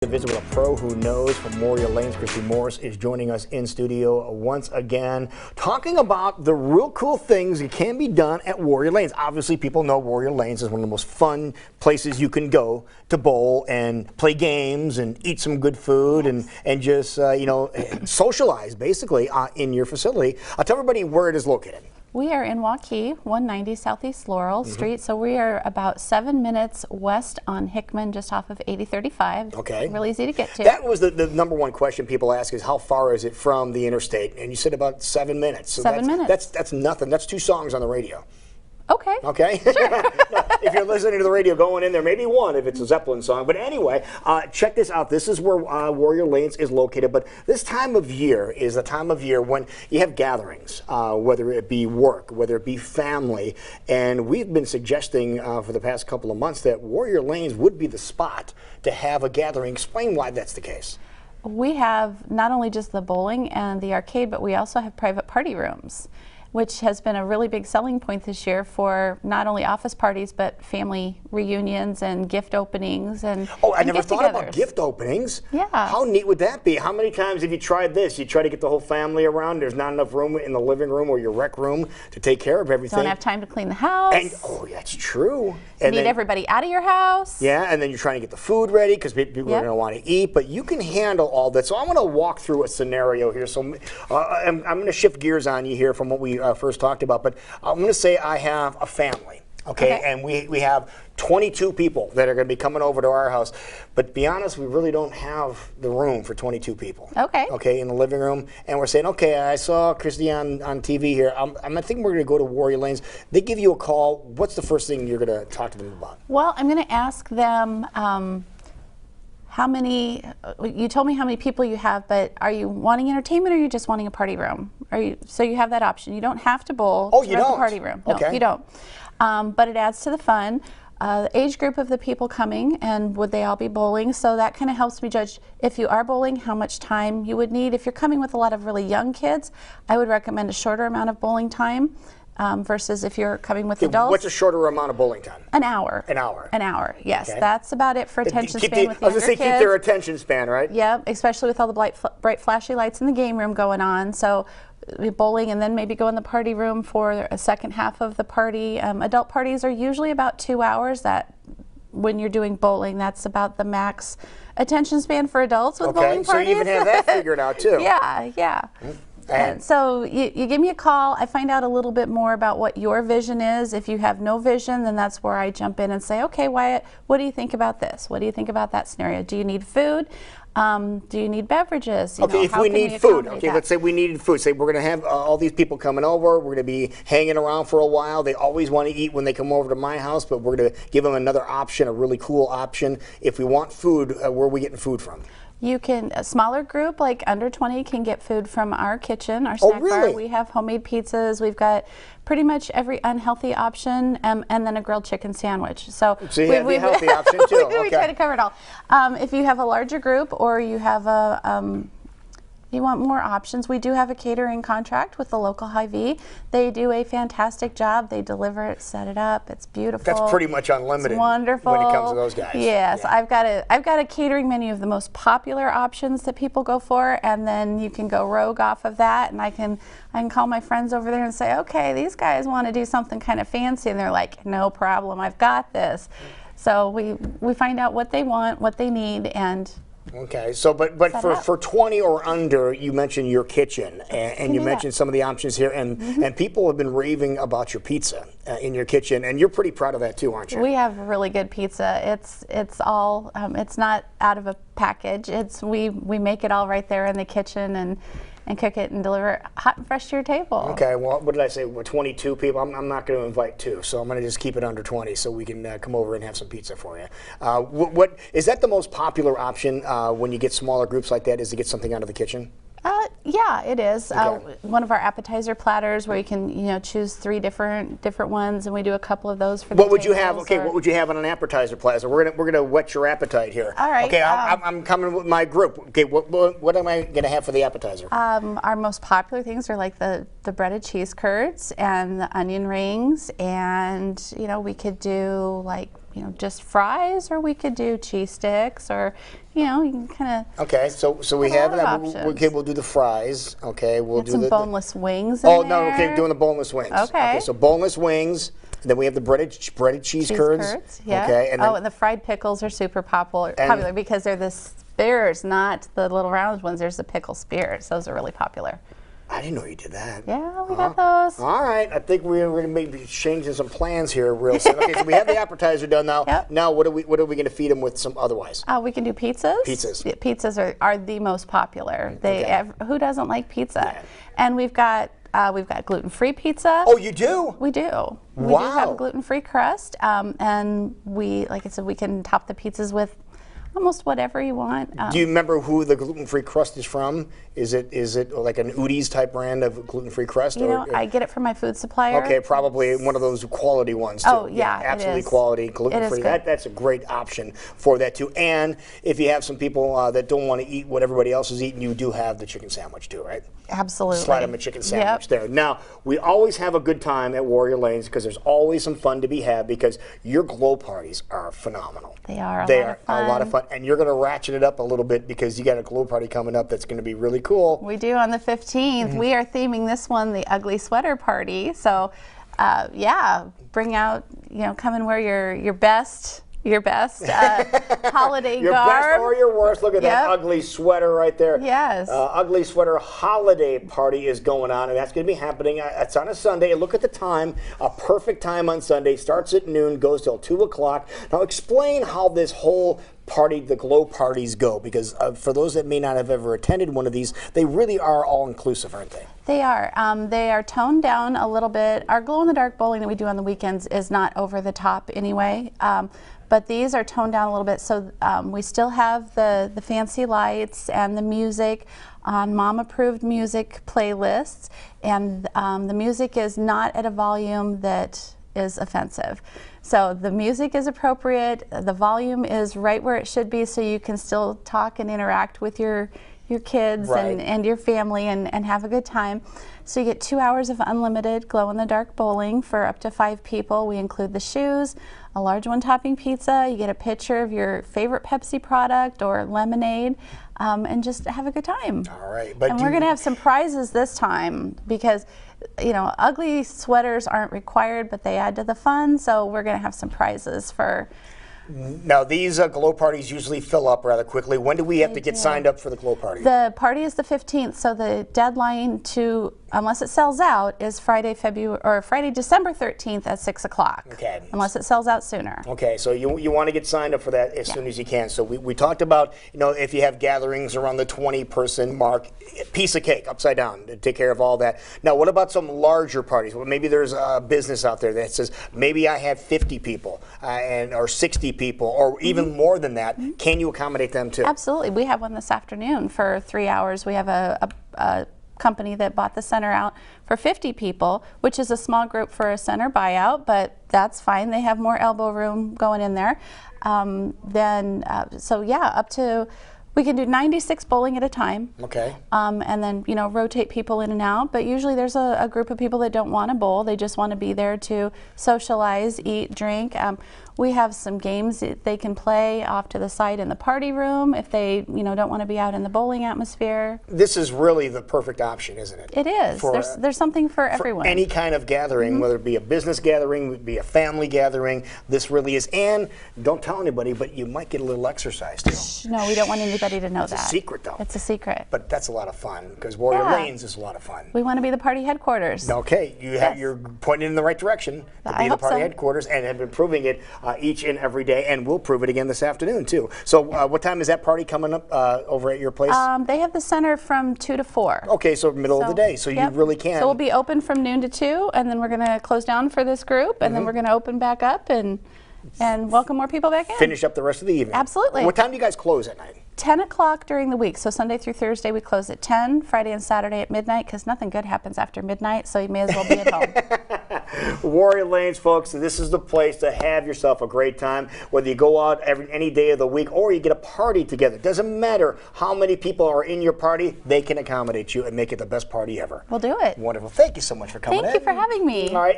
To visit with a pro who knows from Warrior Lanes. Christy Morris is joining us in studio once again, talking about the real cool things that can be done at Warrior Lanes. Obviously, people know Warrior Lanes is one of the most fun places you can go to bowl and play games and eat some good food and just socialize basically in your facility. Tell everybody where it is located. We are in Waukee, 190 Southeast Laurel Street, so we are about 7 minutes west on Hickman, just off of 8035. Okay. Really easy to get to. That was the number one question people ask is how far is it from the interstate? And you said about 7 minutes. So 7 minutes. That's nothing. That's 2 songs on the radio. Okay. Okay? Sure. If you're listening to the radio going in there, maybe 1 if it's a Zeppelin song. But anyway, check this out. This is where Warrior Lanes is located. But this time of year is the time of year when you have gatherings, whether it be work, whether it be family. And we've been suggesting for the past couple of months that Warrior Lanes would be the spot to have a gathering. Explain why that's the case. We have not only just the bowling and the arcade, but we also have private party rooms, which has been a really big selling point this year for not only office parties, but family reunions and gift openings and I never thought about gift openings. Yeah. How neat would that be? How many times have you tried this? You try to get the whole family around. There's not enough room in the living room or your rec room to take care of everything. Don't have time to clean the house. And, that's true. And need everybody out of your house. Yeah, and then you're trying to get the food ready because people are going to want to eat, but you can handle all that. So I'm going to walk through a scenario here. So I'm going to shift gears on you here from what we first talked about, but I'm going to say I have a family, okay? And we have 22 people that are going to be coming over to our house, but to be honest, we really don't have the room for 22 people. Okay, in the living room, and we're saying, okay, I saw Christy on TV here. I think we're going to go to Warrior Lanes. They give you a call. What's the first thing you're going to talk to them about? Well, I'm going to ask them how many, you told me how many people you have, but are you wanting entertainment or are you just wanting a party room? So you have that option. You don't have to bowl to rent a party room. No, you don't. But it adds to the fun. The age group of the people coming, and would they all be bowling? So that kind of helps me judge if you are bowling, how much time you would need. If you're coming with a lot of really young kids, I would recommend a shorter amount of bowling time. Versus if you're coming with adults. What's a shorter amount of bowling time? An hour. An hour. An hour, yes. Okay. That's about it for attention span with younger kids. I was going to say keep their attention span, right? Yeah, especially with all the bright flashy lights in the game room going on. So bowling and then maybe go in the party room for a second half of the party. Adult parties are usually about 2 hours. That when you're doing bowling, that's about the max attention span for adults with bowling parties. So you even have that figured out too. Yeah. And so you give me a call. I find out a little bit more about what your vision is. If you have no vision, then that's where I jump in and say, okay, Wyatt, what do you think about this? What do you think about that scenario? Do you need food? Do you need beverages? If we need food, let's say we needed food. Say we're going to have all these people coming over. We're going to be hanging around for a while. They always want to eat when they come over to my house, but we're going to give them another option, a really cool option. If we want food, where are we getting food from? You can, a smaller group, like under 20, can get food from our kitchen, our snack bar. We have homemade pizzas. We've got pretty much every unhealthy option, and then a grilled chicken sandwich. So you have the healthy option too. We try to cover it all. If you have a larger group or you have you want more options, we do have a catering contract with the local Hy-Vee. They do a fantastic job. They deliver it, set it up. It's beautiful. That's pretty much unlimited. It's wonderful when it comes to those guys. Yes, yeah. I've got a catering menu of the most popular options that people go for, and then you can go rogue off of that. And I can call my friends over there and say, okay, these guys want to do something kind of fancy, and they're like, no problem, I've got this. So we find out what they want, what they need, and okay, so but for 20 or under, you mentioned your kitchen, and you mentioned some of the options here, and people have been raving about your pizza in your kitchen, and you're pretty proud of that too, aren't you? We have really good pizza. It's all it's not out of a package. We make it all right there in the kitchen and cook it and deliver it hot and fresh to your table. Okay, well, what did I say? We're 22 people. I'm not going to invite 2, so I'm going to just keep it under 20 so we can come over and have some pizza for you. What is that the most popular option when you get smaller groups like that, is to get something out of the kitchen? Yeah, it is. Okay. One of our appetizer platters where you can, choose 3 different ones, and we do a couple of those for the What would you have? Okay, what would you have on an appetizer platter? We're gonna whet your appetite here. All right. Okay, I'm coming with my group. Okay, what am I gonna have for the appetizer? Our most popular things are like the breaded cheese curds and the onion rings, and we could do like just fries, or we could do cheese sticks, or you can kind of. Okay, so we have have a lot of that. Okay, we'll do the fries. Okay, we'll do some the boneless wings. Oh in no, there. okay, doing the boneless wings. Okay. So boneless wings. And then we have the breaded cheese curds. Yeah. Okay. And then, and the fried pickles are super popular because they're the spears, not the little round ones. There's the pickle spears. Those are really popular. I didn't know you did that. Yeah, we got those. All right, I think we're going to be changing some plans here real soon. Okay, so we have the appetizer done now. Yep. Now, what are we going to feed them with some otherwise? We can do pizzas. Pizzas. Yeah, pizzas are the most popular. Who doesn't like pizza? Yeah. And we've got gluten-free pizza. Oh, you do? We do. We do have a gluten-free crust, and like I said, we can top the pizzas with almost whatever you want. Do you remember who the gluten-free crust is from? Is it like an Udi's type brand of gluten-free crust? I get it from my food supplier. Okay, probably one of those quality ones too. Oh yeah, absolutely it is. Quality, gluten-free. It is That's a great option for that too. And if you have some people that don't want to eat what everybody else is eating, you do have the chicken sandwich too, right? Absolutely. Slide them a chicken sandwich there. Now, we always have a good time at Warrior Lanes because there's always some fun to be had because your glow parties are phenomenal. They are a lot of fun. And you're going to ratchet it up a little bit because you got a glow party coming up that's going to be really cool. We do on the 15th. We are theming this one the Ugly Sweater Party. So, bring out, come and wear your best holiday your garb. Best or your worst. Look at that ugly sweater right there. Yes. Ugly Sweater Holiday Party is going on, and that's going to be happening. It's on a Sunday. Look at the time. A perfect time on Sunday. Starts at noon, goes till 2 o'clock. Now, explain how this whole party, the glow parties go, because for those that may not have ever attended one of these, they really are all-inclusive, aren't they? They are. They are toned down a little bit. Our glow-in-the-dark bowling that we do on the weekends is not over the top anyway. But these are toned down a little bit, so we still have the fancy lights and the music on mom-approved music playlists, and the music is not at a volume that is offensive. So the music is appropriate, the volume is right where it should be, so you can still talk and interact with your kids and your family and have a good time. So you get 2 hours of unlimited glow-in-the-dark bowling for up to 5 people. We include the shoes, a large one-topping pizza, you get a picture of your favorite Pepsi product or lemonade, and just have a good time. All right. And we're going to have some prizes this time because, ugly sweaters aren't required, but they add to the fun, so we're going to have some prizes for... Now, these glow parties usually fill up rather quickly. When do we have to get signed up for the glow party? The party is the 15th, so the deadline to, unless it sells out, is Friday, December 13th at 6 o'clock. Okay. Unless it sells out sooner. Okay, so you want to get signed up for that as soon as you can. So we talked about, if you have gatherings around the 20-person mark, piece of cake, upside down, to take care of all that. Now, what about some larger parties? Well, maybe there's a business out there that says, maybe I have 50 people or 60 people, or even more than that. Can you accommodate them too? Absolutely. We have one this afternoon for 3 hours. We have a company that bought the center out for 50 people, which is a small group for a center buyout, but that's fine. They have more elbow room going in there. Up to, we can do 96 bowling at a time. Okay. And then, rotate people in and out. But usually there's a group of people that don't want to bowl. They just want to be there to socialize, eat, drink. We have some games that they can play off to the side in the party room if they, don't want to be out in the bowling atmosphere. This is really the perfect option, isn't it? It is. There's something for everyone. Any kind of gathering, whether it be a business gathering, be a family gathering, this really is. And don't tell anybody, but you might get a little exercise too. No, we don't want anybody to know that. It's a secret, though. It's a secret. But that's a lot of fun because Warrior Lanes is a lot of fun. We want to be the party headquarters. Okay, you're pointing in the right direction to be the party headquarters, and have been proving it each and every day, and we'll prove it again this afternoon too. So what time is that party coming up over at your place? They have the center from 2 to 4. Okay, so middle of the day, so you really can. So we'll be open from noon to 2, and then we're going to close down for this group, and then we're going to open back up and welcome more people back in. Finish up the rest of the evening. Absolutely. What time do you guys close at night? 10 o'clock during the week. So Sunday through Thursday we close at 10, Friday and Saturday at midnight, because nothing good happens after midnight, so you may as well be at home. Warrior Lanes, folks, this is the place to have yourself a great time, whether you go out any day of the week or you get a party together. It doesn't matter how many people are in your party, they can accommodate you and make it the best party ever. We'll do it. Wonderful. Thank you so much for coming in. Thank you for having me. All right.